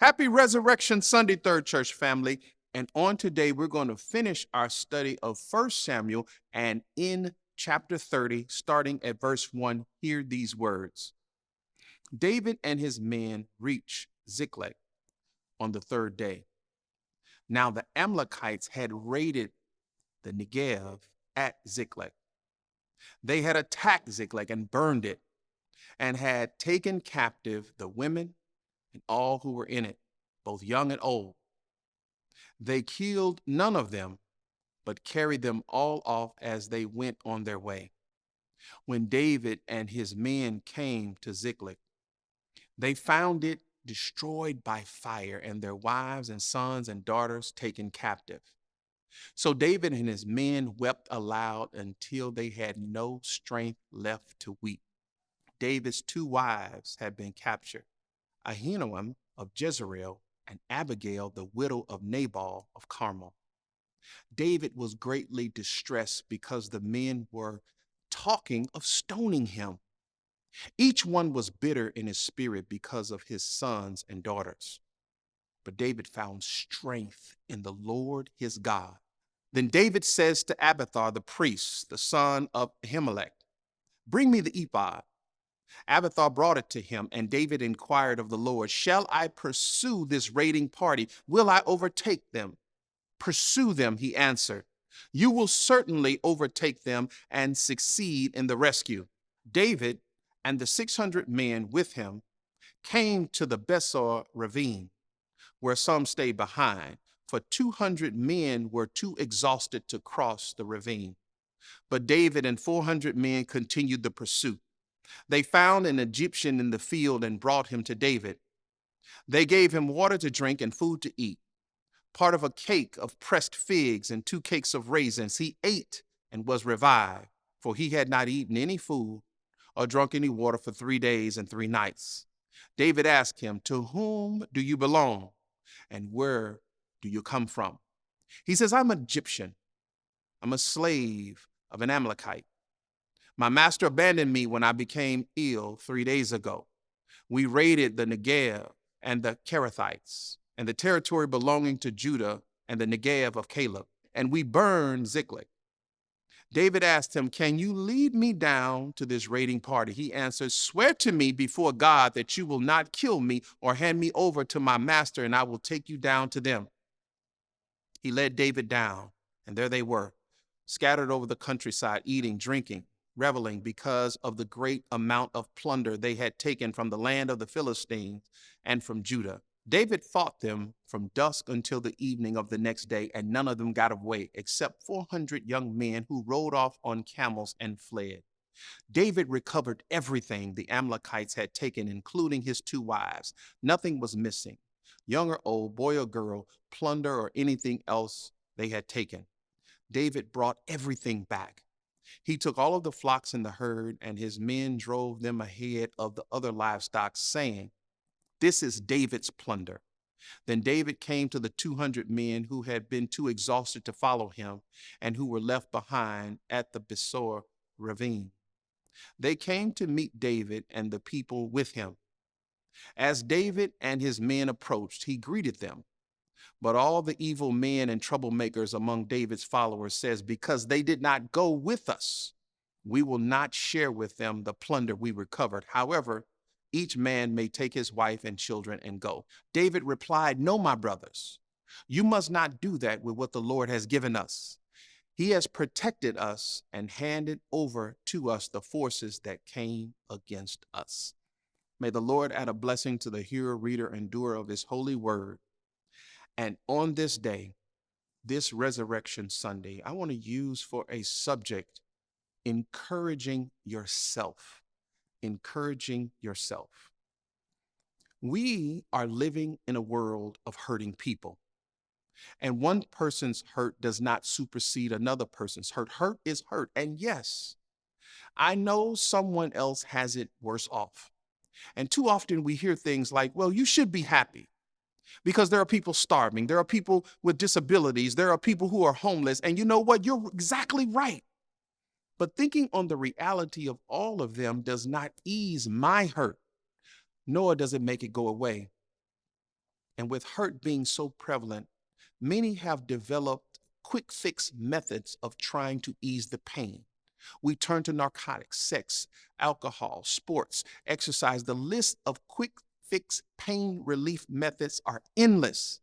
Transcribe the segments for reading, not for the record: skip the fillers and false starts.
Happy Resurrection Sunday, Third Church family. And on today, we're going to finish our study of First Samuel. And in chapter 30, starting at verse 1, hear these words. David and his men reached Ziklag on the third day. Now the Amalekites had raided the Negev at Ziklag. They had attacked Ziklag and burned it, and had taken captive the women and all who were in it, both young and old. They killed none of them, but carried them all off as they went on their way. When David and his men came to Ziklag, they found it destroyed by fire, and their wives and sons and daughters taken captive. So David and his men wept aloud until they had no strength left to weep. David's two wives had been captured, Ahinoam of Jezreel and Abigail, the widow of Nabal of Carmel. David was greatly distressed because the men were talking of stoning him. Each one was bitter in his spirit because of his sons and daughters. But David found strength in the Lord his God. Then David says to Abiathar the priest, the son of Ahimelech, "Bring me the ephod." Abiathar brought it to him, and David inquired of the Lord, "Shall I pursue this raiding party? Will I overtake them?" "Pursue them," he answered. "You will certainly overtake them and succeed in the rescue." David and the 600 men with him came to the Besor ravine, where some stayed behind, for 200 men were too exhausted to cross the ravine. But David and 400 men continued the pursuit. They found an Egyptian in the field and brought him to David. They gave him water to drink and food to eat, part of a cake of pressed figs and 2 cakes of raisins. He ate and was revived, for he had not eaten any food or drunk any water for 3 days and 3 nights. David asked him, "To whom do you belong, and where do you come from?" He says, "I'm an Egyptian. I'm a slave of an Amalekite. My master abandoned me when I became ill 3 days ago. We raided the Negev and the Kerethites and the territory belonging to Judah and the Negev of Caleb, and we burned Ziklag." David asked him, "Can you lead me down to this raiding party?" He answered, "Swear to me before God that you will not kill me or hand me over to my master, and I will take you down to them." He led David down, and there they were, scattered over the countryside, eating, drinking, reveling because of the great amount of plunder they had taken from the land of the Philistines and from Judah. David fought them from dusk until the evening of the next day, and none of them got away except 400 young men who rode off on camels and fled. David recovered everything the Amalekites had taken, including his 2 wives. Nothing was missing, young or old, boy or girl, plunder or anything else they had taken. David brought everything back. He took all of the flocks in the herd, and his men drove them ahead of the other livestock, saying, "This is David's plunder." Then David came to the 200 men who had been too exhausted to follow him and who were left behind at the Besor ravine. They came to meet David and the people with him. As David and his men approached, he greeted them. But all the evil men and troublemakers among David's followers says, "Because they did not go with us, we will not share with them the plunder we recovered. However, each man may take his wife and children and go." David replied, "No, my brothers, you must not do that with what the Lord has given us. He has protected us and handed over to us the forces that came against us." May the Lord add a blessing to the hearer, reader, and doer of his holy word. And on this day, this Resurrection Sunday, I want to use for a subject, encouraging yourself. Encouraging yourself. We are living in a world of hurting people, and one person's hurt does not supersede another person's hurt. Hurt is hurt. And yes, I know someone else has it worse off. And too often we hear things like, "Well, you should be happy because there are people starving. There are people with disabilities. There are people who are homeless." And you know what? You're exactly right. But thinking on the reality of all of them does not ease my hurt, nor does it make it go away. And with hurt being so prevalent, many have developed quick fix methods of trying to ease the pain. We turn to narcotics, sex, alcohol, sports, exercise. The list of quick fix pain relief methods are endless.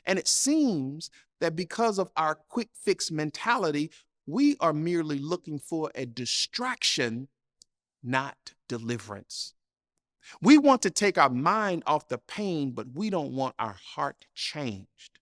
And it seems that because of our quick fix mentality, we are merely looking for a distraction, not deliverance. We want to take our mind off the pain, but we don't want our heart changed.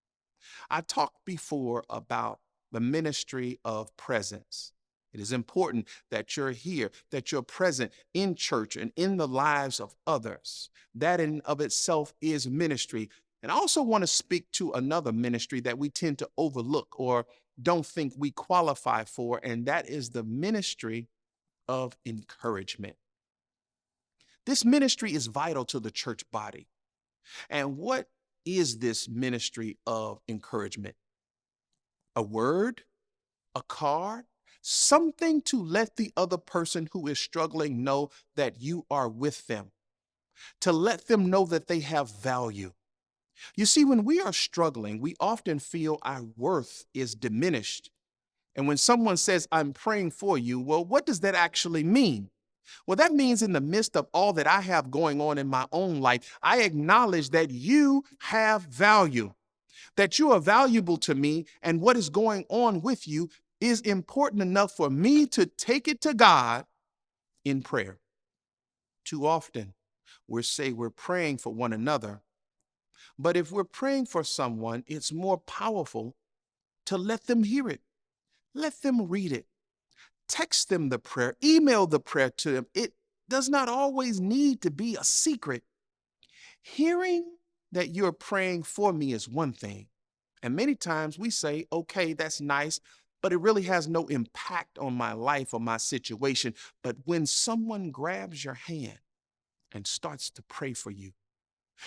I talked before about the ministry of presence. It is important that you're here, that you're present in church and in the lives of others. That in of itself is ministry. And I also want to speak to another ministry that we tend to overlook or don't think we qualify for, and that is the ministry of encouragement. This ministry is vital to the church body. And what is this ministry of encouragement? A word, a card, something to let the other person who is struggling know that you are with them, to let them know that they have value. You see, when we are struggling, we often feel our worth is diminished. And when someone says, I'm praying for you, well, what does that actually mean? Well, that means in the midst of all that I have going on in my own life, I acknowledge that you have value, that you are valuable to me, and what is going on with you is important enough for me to take it to God in prayer. Too often, we're praying for one another, but if we're praying for someone, it's more powerful to let them hear it, let them read it. Text them the prayer, email the prayer to them. It does not always need to be a secret. Hearing that you're praying for me is one thing. And many times we say, okay, that's nice, but it really has no impact on my life or my situation. But when someone grabs your hand and starts to pray for you,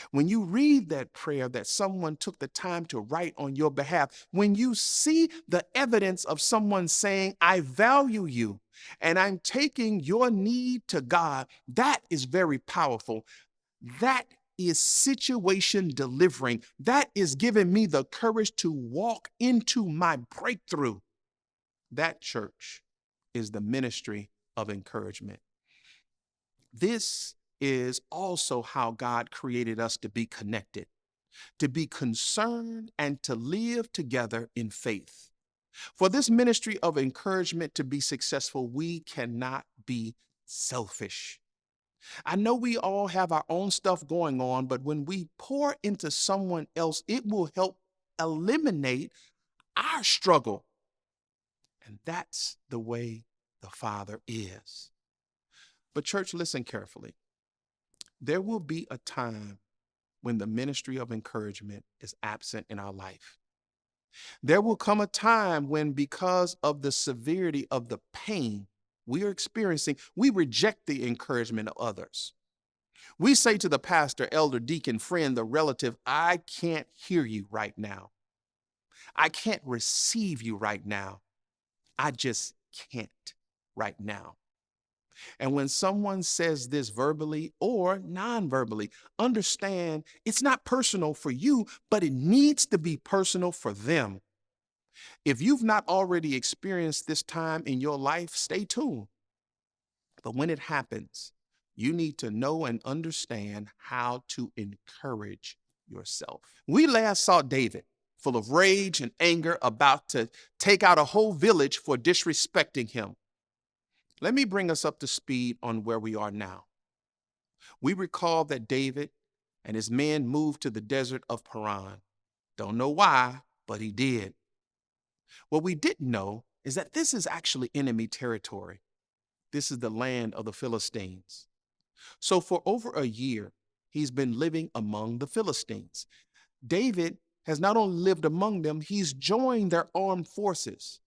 when you read that prayer that someone took the time to write on your behalf, when you see the evidence of someone saying, I value you and I'm taking your need to God, that is very powerful. That is situation delivering. That is giving me the courage to walk into my breakthrough. That, church, is the ministry of encouragement. This is also how God created us to be connected, to be concerned, and to live together in faith. For this ministry of encouragement to be successful, we cannot be selfish. I know we all have our own stuff going on, but when we pour into someone else, it will help eliminate our struggle. And that's the way the Father is. But church, listen carefully. There will be a time when the ministry of encouragement is absent in our life. There will come a time when, because of the severity of the pain we are experiencing, we reject the encouragement of others. We say to the pastor, elder, deacon, friend, the relative, I can't hear you right now. I can't receive you right now. I just can't right now. And when someone says this verbally or non-verbally, understand it's not personal for you, but it needs to be personal for them. If you've not already experienced this time in your life, stay tuned. But when it happens, you need to know and understand how to encourage yourself. We last saw David, full of rage and anger, about to take out a whole village for disrespecting him. Let me bring us up to speed on where we are now. We recall that David and his men moved to the desert of Paran. Don't know why, but he did. What we didn't know is that this is actually enemy territory. This is the land of the Philistines. So for over a year, he's been living among the Philistines. David has not only lived among them, he's joined their armed forces.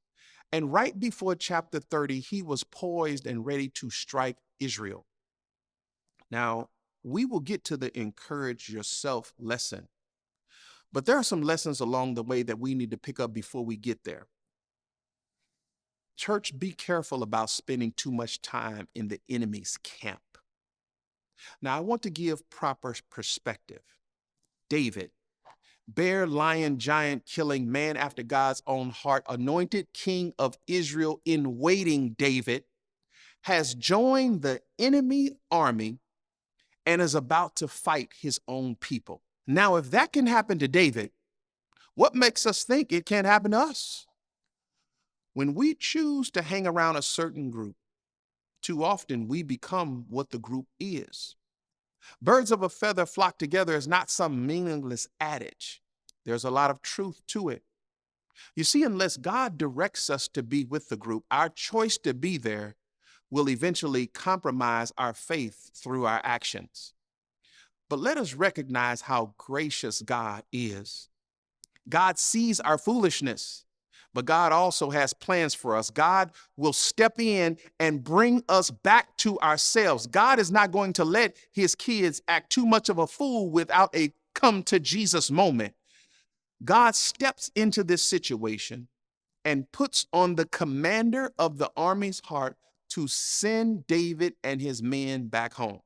And right before chapter 30, he was poised and ready to strike Israel. Now, we will get to the encourage yourself lesson, but there are some lessons along the way that we need to pick up before we get there. Church, be careful about spending too much time in the enemy's camp. Now, I want to give proper perspective. David, bear, lion, giant killing, man after God's own heart, anointed king of Israel in waiting, David, has joined the enemy army and is about to fight his own people. Now, if that can happen to David, what makes us think it can't happen to us? When we choose to hang around a certain group, too often we become what the group is. Birds of a feather flock together is not some meaningless adage. There's a lot of truth to it. You see, unless God directs us to be with the group, our choice to be there will eventually compromise our faith through our actions. But let us recognize how gracious God is. God sees our foolishness, but God also has plans for us. God will step in and bring us back to ourselves. God is not going to let his kids act too much of a fool without a come to Jesus moment. God steps into this situation and puts on the commander of the army's heart to send David and his men back home.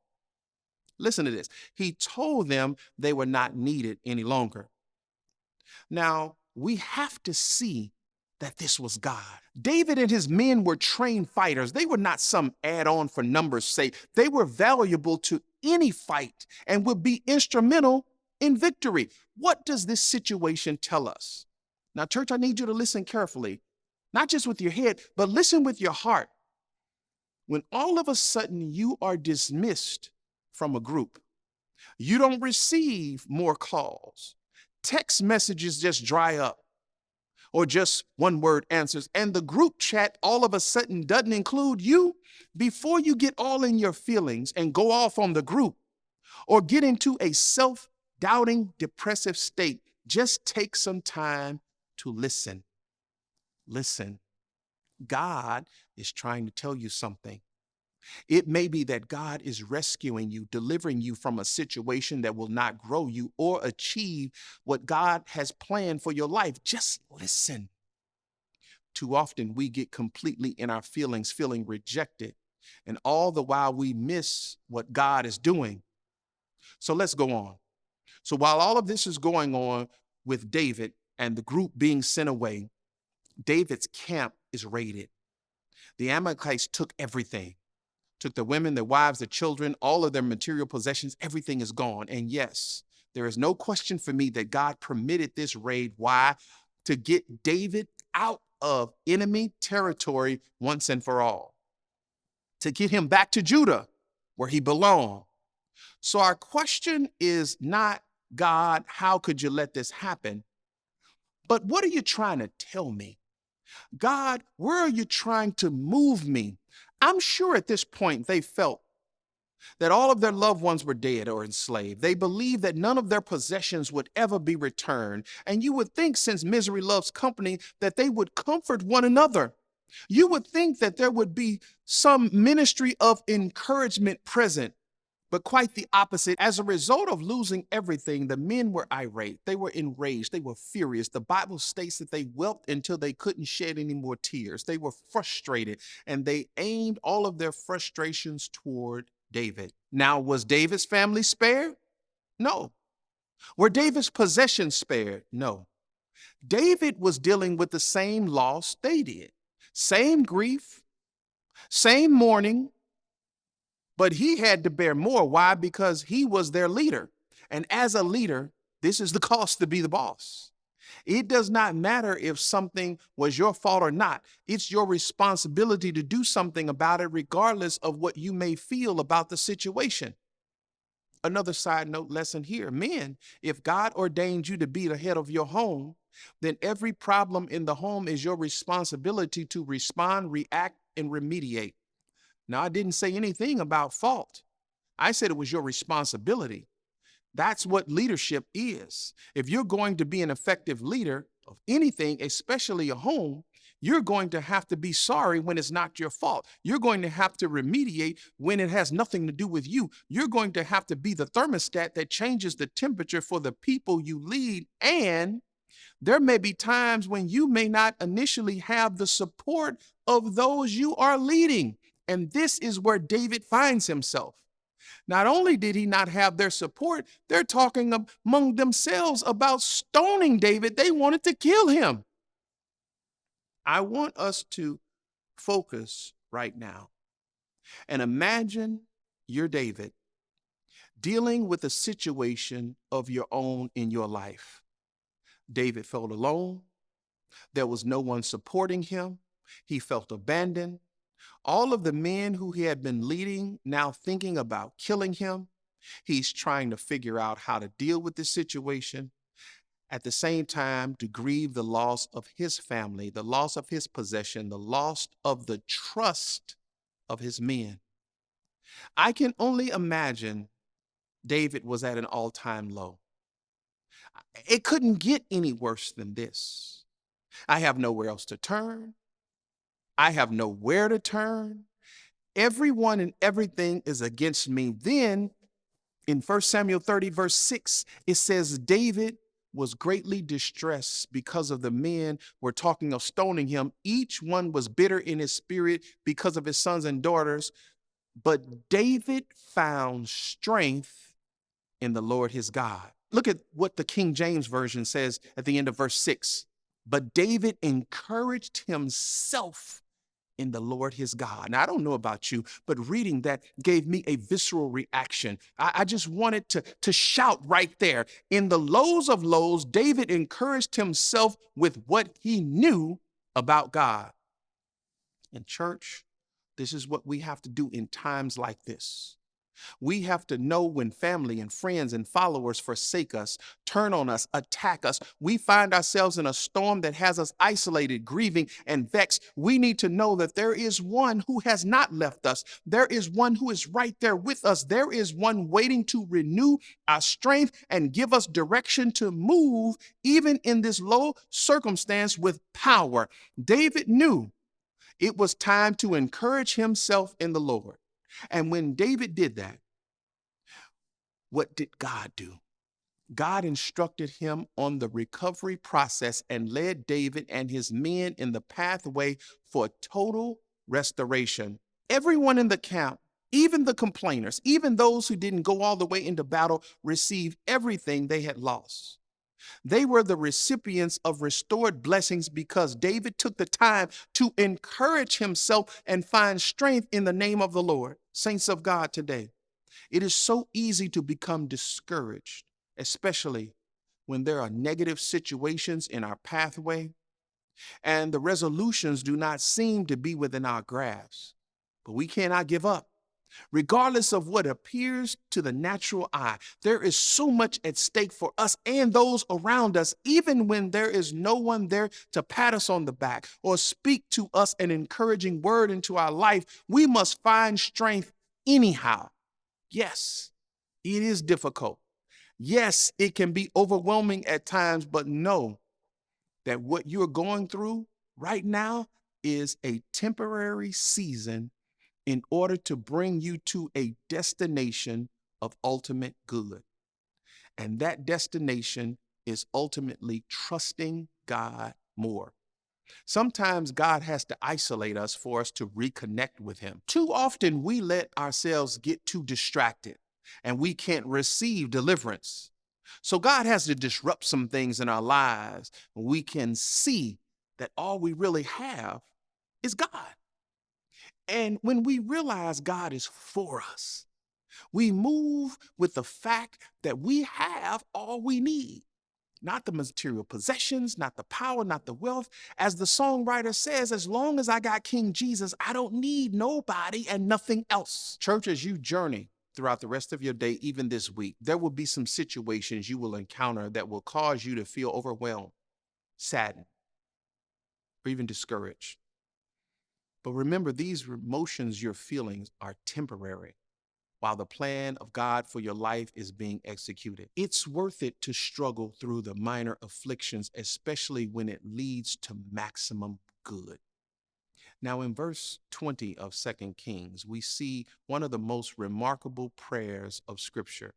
Listen to this. He told them they were not needed any longer. Now, we have to see that this was God. David and his men were trained fighters. They were not some add-on for numbers' sake. They were valuable to any fight and would be instrumental in victory. What does this situation tell us? Now, church, I need you to listen carefully, not just with your head, but listen with your heart. When all of a sudden you are dismissed from a group, you don't receive more calls, text messages just dry up, or just one word answers, and the group chat all of a sudden doesn't include you, before you get all in your feelings and go off on the group or get into a self-doubting, depressive state, just take some time to listen. Listen. God is trying to tell you something. It may be that God is rescuing you, delivering you from a situation that will not grow you or achieve what God has planned for your life. Just listen. Too often we get completely in our feelings, feeling rejected, and all the while we miss what God is doing. So let's go on. So while all of this is going on with David and the group being sent away, David's camp is raided. The Amalekites took everything. Took the women, their wives, their children, all of their material possessions, everything is gone. And yes, there is no question for me that God permitted this raid. Why? To get David out of enemy territory once and for all. To get him back to Judah, where he belonged. So our question is not, God, how could you let this happen? But what are you trying to tell me? God, where are you trying to move me? I'm sure at this point they felt that all of their loved ones were dead or enslaved. They believed that none of their possessions would ever be returned. And you would think, since misery loves company, that they would comfort one another. You would think that there would be some ministry of encouragement present. But quite the opposite. As a result of losing everything, the men were irate. They were enraged. They were furious. The Bible states that they wept until they couldn't shed any more tears. They were frustrated, and they aimed all of their frustrations toward David. Now, was David's family spared? No. Were David's possessions spared? No. David was dealing with the same loss they did. Same grief, same mourning. But he had to bear more. Why? Because he was their leader. And as a leader, this is the cost to be the boss. It does not matter if something was your fault or not. It's your responsibility to do something about it, regardless of what you may feel about the situation. Another side note lesson here. Men, if God ordained you to be the head of your home, then every problem in the home is your responsibility to respond, react, and remediate. Now, I didn't say anything about fault. I said it was your responsibility. That's what leadership is. If you're going to be an effective leader of anything, especially a home, you're going to have to be sorry when it's not your fault. You're going to have to remediate when it has nothing to do with you. You're going to have to be the thermostat that changes the temperature for the people you lead. And there may be times when you may not initially have the support of those you are leading. And this is where David finds himself. Not only did he not have their support, they're talking among themselves about stoning David. They wanted to kill him. I want us to focus right now and imagine you're David dealing with a situation of your own in your life. David felt alone. There was no one supporting him. He felt abandoned. All of the men who he had been leading now thinking about killing him. He's trying to figure out how to deal with this situation. At the same time, to grieve the loss of his family, the loss of his possession, the loss of the trust of his men. I can only imagine David was at an all-time low. It couldn't get any worse than this. I have nowhere else to turn. I have nowhere to turn. Everyone and everything is against me. Then in 1 Samuel 30, verse 6, it says, David was greatly distressed because of the men were talking of stoning him. Each one was bitter in his spirit because of his sons and daughters. But David found strength in the Lord his God. Look at what the King James Version says at the end of verse 6. But David encouraged himself in the Lord his God. Now, I don't know about you, but reading that gave me a visceral reaction. I just wanted to shout right there. In the lows of lows, David encouraged himself with what he knew about God. In church, this is what we have to do in times like this. We have to know when family and friends and followers forsake us, turn on us, attack us. We find ourselves in a storm that has us isolated, grieving, and vexed. We need to know that there is one who has not left us. There is one who is right there with us. There is one waiting to renew our strength and give us direction to move, even in this low circumstance, with power. David knew it was time to encourage himself in the Lord. And when David did that, what did God do? God instructed him on the recovery process and led David and his men in the pathway for total restoration. Everyone in the camp, even the complainers, even those who didn't go all the way into battle, received everything they had lost. They were the recipients of restored blessings because David took the time to encourage himself and find strength in the name of the Lord. Saints of God today, it is so easy to become discouraged, especially when there are negative situations in our pathway and the resolutions do not seem to be within our grasp. But we cannot give up. Regardless of what appears to the natural eye, there is so much at stake for us and those around us, even when there is no one there to pat us on the back or speak to us an encouraging word into our life. We must find strength anyhow. Yes, it is difficult. Yes, it can be overwhelming at times, but know that what you're going through right now is a temporary season in order to bring you to a destination of ultimate good. And that destination is ultimately trusting God more. Sometimes God has to isolate us for us to reconnect with him. Too often we let ourselves get too distracted and we can't receive deliverance. So God has to disrupt some things in our lives. We can see that all we really have is God. And when we realize God is for us, we move with the fact that we have all we need. Not the material possessions, not the power, not the wealth. As the songwriter says, as long as I got King Jesus, I don't need nobody and nothing else. Church, as you journey throughout the rest of your day, even this week, there will be some situations you will encounter that will cause you to feel overwhelmed, saddened, or even discouraged. But remember, these emotions you're feeling are temporary while the plan of God for your life is being executed. It's worth it to struggle through the minor afflictions, especially when it leads to maximum good. Now, in verse 20 of 2 Kings, we see one of the most remarkable prayers of Scripture.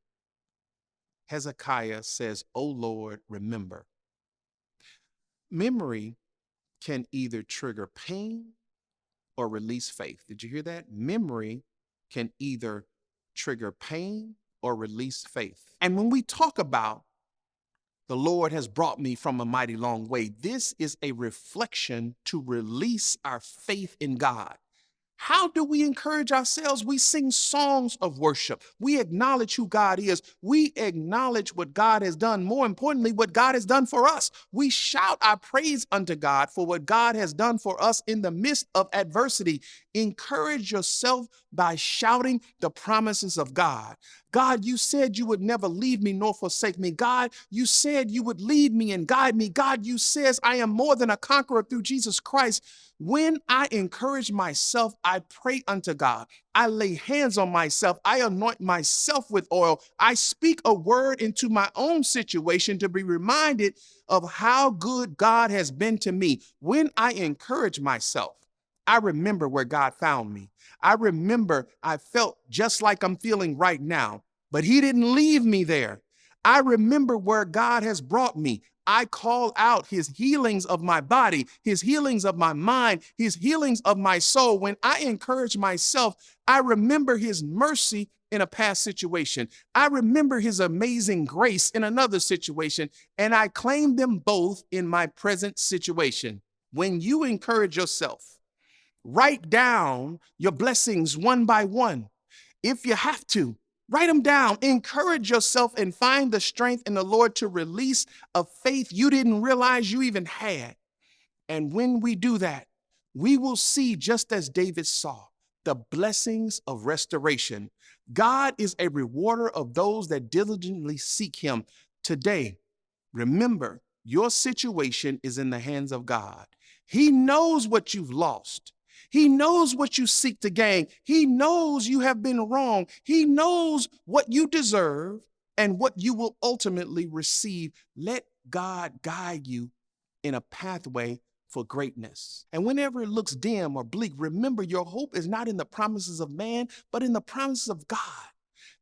Hezekiah says, "O Lord, remember." Memory can either trigger pain or release faith. Did you hear that? Memory can either trigger pain, or release faith. And when we talk about the Lord has brought me from a mighty long way, this is a reflection to release our faith in God. How do we encourage ourselves? We sing songs of worship. We acknowledge who God is. We acknowledge what God has done. More importantly, what God has done for us. We shout our praise unto God for what God has done for us in the midst of adversity. Encourage yourself by shouting the promises of God. God, you said you would never leave me nor forsake me. God, you said you would lead me and guide me. God, you says I am more than a conqueror through Jesus Christ. When I encourage myself, I pray unto God. I lay hands on myself. I anoint myself with oil. I speak a word into my own situation to be reminded of how good God has been to me. When I encourage myself, I remember where God found me. I remember I felt just like I'm feeling right now, but He didn't leave me there. I remember where God has brought me. I call out His healings of my body, His healings of my mind, His healings of my soul. When I encourage myself, I remember His mercy in a past situation. I remember His amazing grace in another situation, and I claim them both in my present situation. When you encourage yourself, write down your blessings one by one. If you have to, write them down. Encourage yourself and find the strength in the Lord to release a faith you didn't realize you even had. And when we do that, we will see, just as David saw, the blessings of restoration. God is a rewarder of those that diligently seek Him. Today, remember, your situation is in the hands of God. He knows what you've lost. He knows what you seek to gain. He knows you have been wrong. He knows what you deserve and what you will ultimately receive. Let God guide you in a pathway for greatness. And whenever it looks dim or bleak, remember your hope is not in the promises of man, but in the promises of God.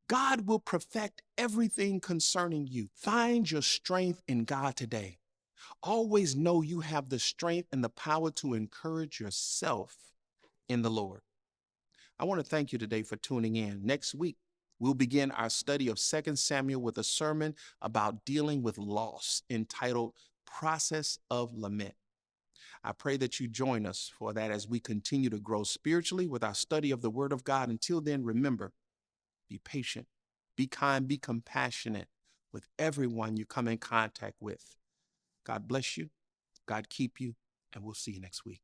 God will perfect everything concerning you. Find your strength in God today. Always know you have the strength and the power to encourage yourself in the Lord. I want to thank you today for tuning in. Next week, we'll begin our study of 2 Samuel with a sermon about dealing with loss entitled Process of Lament. I pray that you join us for that as we continue to grow spiritually with our study of the Word of God. Until then, remember, be patient, be kind, be compassionate with everyone you come in contact with. God bless you, God keep you, and we'll see you next week.